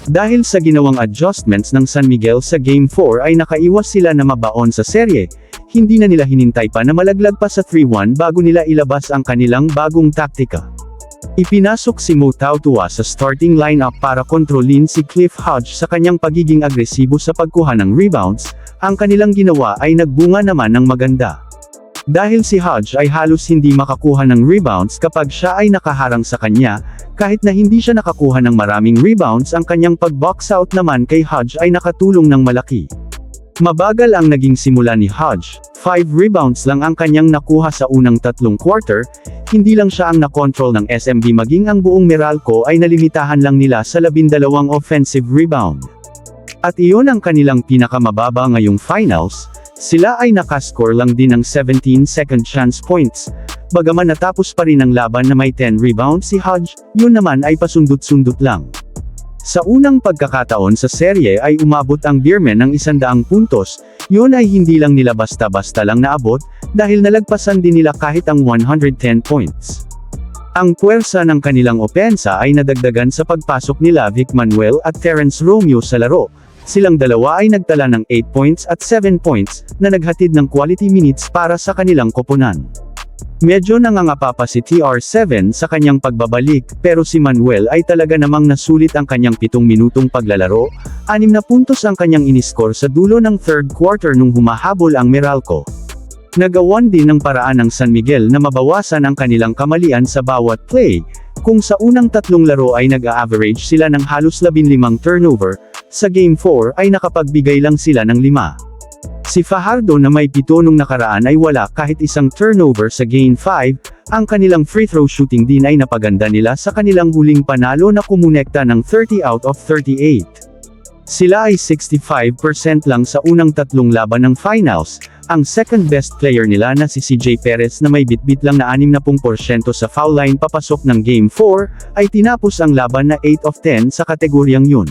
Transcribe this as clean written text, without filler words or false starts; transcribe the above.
Dahil sa ginawang adjustments ng San Miguel sa Game 4 ay nakaiwas sila na mabaon sa serye, hindi na nila hinintay pa na malaglag pa sa 3-1 bago nila ilabas ang kanilang bagong taktika. Ipinasok si Mo Tautua sa starting lineup para kontrolin si Cliff Hodge sa kanyang pagiging agresibo sa pagkuha ng rebounds, ang kanilang ginawa ay nagbunga naman ng maganda. Dahil si Hodge ay halos hindi makakuha ng rebounds kapag siya ay nakaharang sa kanya, kahit na hindi siya nakakuha ng maraming rebounds ang kanyang pag-box out naman kay Hodge ay nakatulong ng malaki. Mabagal ang naging simula ni Hodge, 5 rebounds lang ang kanyang nakuha sa unang 3 quarter, hindi lang siya ang nakontrol ng SMB maging ang buong Meralco ay nalimitahan lang nila sa 12 offensive rebound. At iyon ang kanilang pinakamababa ngayong finals, sila ay nakascore lang din ng 17 second chance points. Bagaman natapos pa rin ang laban na may 10 rebounds si Hodge, yun naman ay pasundot-sundot lang. Sa unang pagkakataon sa serye ay umabot ang Beermen ng 100 puntos, yun ay hindi lang nila basta-basta lang naabot, dahil nalagpasan din nila kahit ang 110 points. Ang puwersa ng kanilang opensa ay nadagdagan sa pagpasok nila Vic Manuel at Terrence Romeo sa laro. Silang dalawa ay nagtala ng 8 points at 7 points, na naghatid ng quality minutes para sa kanilang koponan. Medyo nangangapa pa si TR7 sa kanyang pagbabalik, pero si Manuel ay talaga namang nasulit ang kanyang 7 minutong paglalaro, 6 na puntos ang kanyang iniskor sa dulo ng 3rd quarter nung humahabol ang Meralco. Nagawan din ng paraan ng San Miguel na mabawasan ang kanilang kamalian sa bawat play, kung sa unang 3 laro ay nag-a-average sila ng halos 15 turnover, sa Game 4 ay nakapagbigay lang sila ng 5. Si Fajardo na may 7 nung nakaraan ay wala kahit isang turnover sa Game 5, ang kanilang free throw shooting din ay napaganda nila sa kanilang huling panalo na kumonekta ng 30 out of 38. Sila ay 65% lang sa unang 3 laban ng finals, ang second best player nila na si CJ Perez na may bitbit lang na 60% sa foul line papasok ng Game 4, ay tinapos ang laban na 8 of 10 sa kategoryang yun.